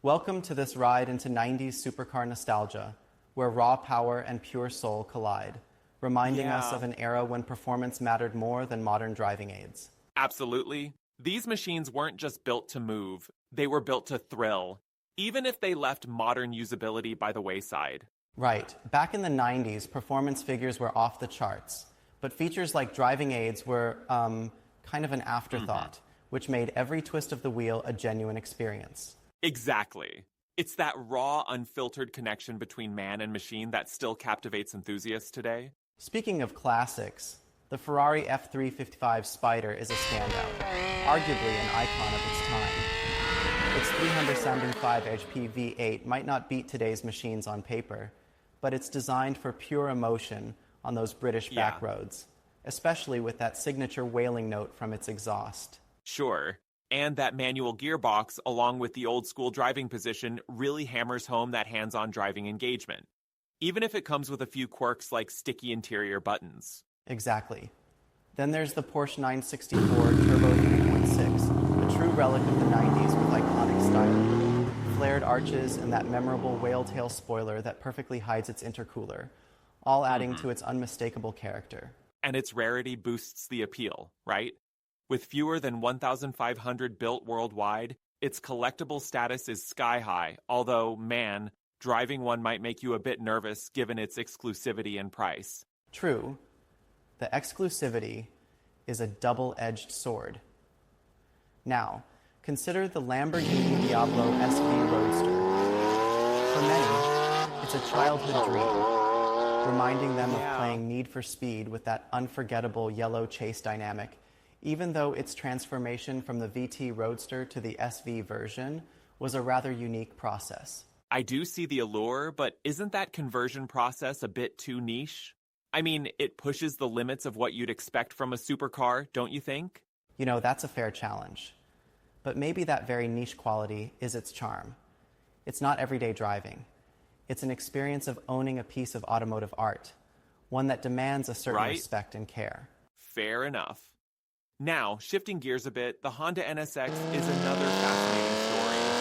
Welcome to this ride into 90s supercar nostalgia, where raw power and pure soul collide, reminding us of Yeah, an era when performance mattered more than modern driving aids. absolutely. These machines weren't just built to move, they were built to thrill, even if they left modern usability by the wayside. Right, back in the 90s, performance figures were off the charts, but features like driving aids were kind of an hmm afterthought, which made every twist of the wheel a genuine experience. Exactly. It's that raw, unfiltered connection between man and machine that still captivates enthusiasts today. Speaking of classics, the Ferrari F355 Spider is a standout, arguably an icon of its time. Its 375 HP V8 might not beat today's machines on paper, but it's designed for pure emotion on those British back Yeah, roads, especially with that signature wailing note from its exhaust. sure. And that manual gearbox, along with the old school driving position, really hammers home that hands on driving engagement, even if it comes with a few quirks like sticky interior buttons. Exactly. Then there's the Porsche 964 Turbo 3.6, a true relic of the 90s with iconic styling. Flared arches and that memorable whale tail spoiler that perfectly hides its intercooler, all adding hmm to its unmistakable character. And its rarity boosts the appeal, right? With fewer than 1,500 built worldwide, its collectible status is sky high, although, man, driving one might make you a bit nervous given its exclusivity and price. True, the exclusivity is a double edged sword. Now, consider the Lamborghini Diablo SV Roadster. For many, it's a childhood dream, reminding them of Yeah. playing Need for Speed with that unforgettable yellow chase dynamic, even though its transformation from the VT Roadster to the SV version was a rather unique process. I do see the allure, but isn't that conversion process a bit too niche? I mean, it pushes the limits of what you'd expect from a supercar, don't you think? You know, that's a fair challenge. But maybe that very niche quality is its charm. It's not everyday driving. It's an experience of owning a piece of automotive art, one that demands a certain Right? respect and care. Fair enough. Now, shifting gears a bit, the Honda NSX is another fascinating story.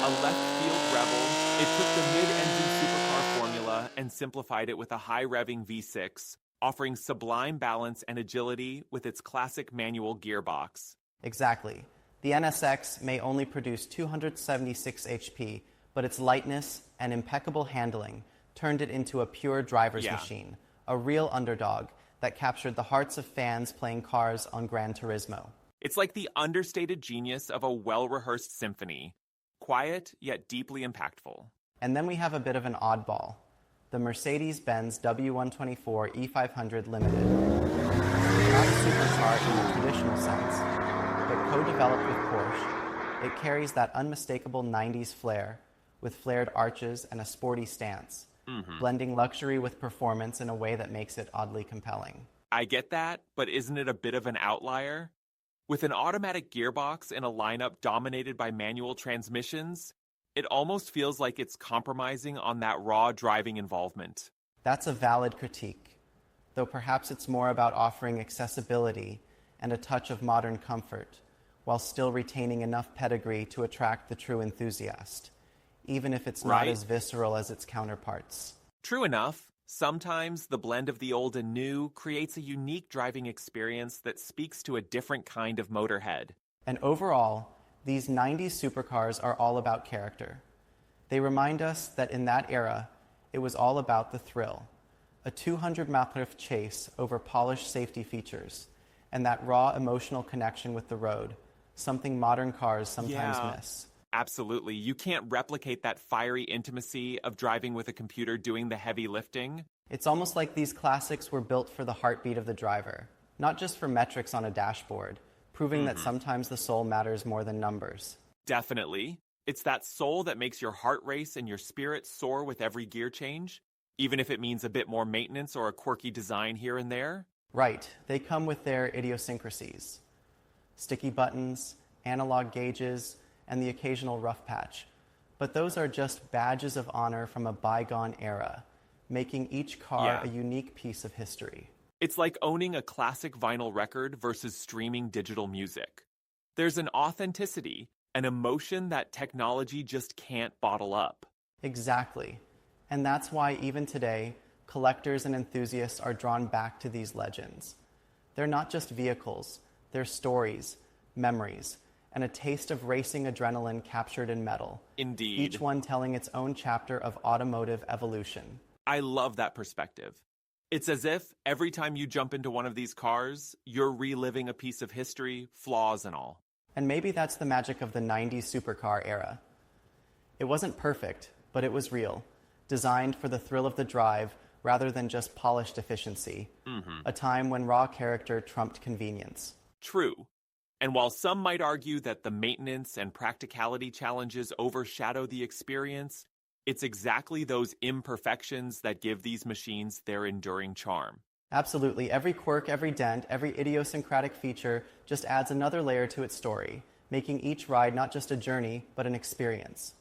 A left field rebel, it took the mid engine supercar formula and simplified it with a high revving V6, offering sublime balance and agility with its classic manual gearbox. Exactly. The NSX may only produce 276 HP, but its lightness and impeccable handling turned it into a pure driver's Yeah. machine, a real underdog that captured the hearts of fans playing cars on Gran Turismo. It's like the understated genius of a well rehearsed symphony. Quiet, yet deeply impactful. And then we have a bit of an oddball, the Mercedes-Benz W124 E500 Limited. Not a supercar in the traditional sense, but co-developed with Porsche, it carries that unmistakable 90s flair, with flared arches and a sporty stance, blending luxury with performance in a way that makes it oddly compelling. I get that, but isn't it a bit of an outlier? With an automatic gearbox in a lineup dominated by manual transmissions, it almost feels like it's compromising on that raw driving involvement. That's a valid critique, though perhaps it's more about offering accessibility and a touch of modern comfort, while still retaining enough pedigree to attract the true enthusiast, even if it's not Right? as visceral as its counterparts. True enough, sometimes the blend of the old and new creates a unique driving experience that speaks to a different kind of motorhead. And overall, these 90s supercars are all about character. They remind us that in that era, it was all about the thrill, a 200-mile-per-hour chase over polished safety features, and that raw emotional connection with the road, something modern cars sometimes Yeah. miss. Absolutely. You can't replicate that fiery intimacy of driving with a computer doing the heavy lifting. It's almost like these classics were built for the heartbeat of the driver, not just for metrics on a dashboard, proving that sometimes the soul matters more than numbers. Definitely. It's that soul that makes your heart race and your spirit soar with every gear change, even if it means a bit more maintenance or a quirky design here and there. Right, they come with their idiosyncrasies. Sticky buttons, analog gauges, and the occasional rough patch. But those are just badges of honor from a bygone era, making each car Yeah. a unique piece of history. It's like owning a classic vinyl record versus streaming digital music. There's an authenticity, An emotion that technology just can't bottle up. Exactly. And that's why even today, collectors and enthusiasts are drawn back to these legends. They're not just vehicles, they're stories, memories, and a taste of racing adrenaline captured in metal. Indeed. Each one telling its own chapter of automotive evolution. I love that perspective. It's as if every time you jump into one of these cars, you're reliving a piece of history, flaws and all. And maybe that's the magic of the 90s supercar era. It wasn't perfect, but it was real, designed for the thrill of the drive rather than just polished efficiency. A time when raw character trumped convenience. True. And while some might argue that the maintenance and practicality challenges overshadow the experience, it's exactly those imperfections that give these machines their enduring charm. Absolutely. Every quirk, every dent, every idiosyncratic feature just adds another layer to its story, making each ride not just a journey, but an experience.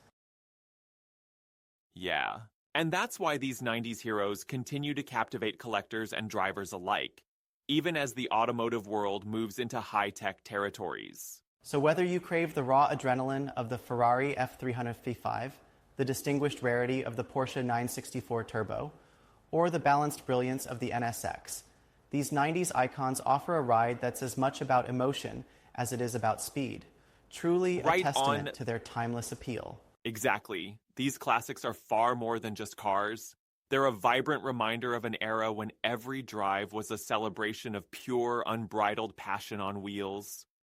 Yeah. And that's why these 90s heroes continue to captivate collectors and drivers alike, even as the automotive world moves into high-tech territories. So whether you crave the raw adrenaline of the Ferrari F355, the distinguished rarity of the Porsche 964 Turbo, or the balanced brilliance of the NSX, these 90s icons offer a ride that's as much about emotion as it is about speed. Truly a testament to their timeless appeal. Exactly. These classics are far more than just cars. They're a vibrant reminder of an era when every drive was a celebration of pure, unbridled passion on wheels.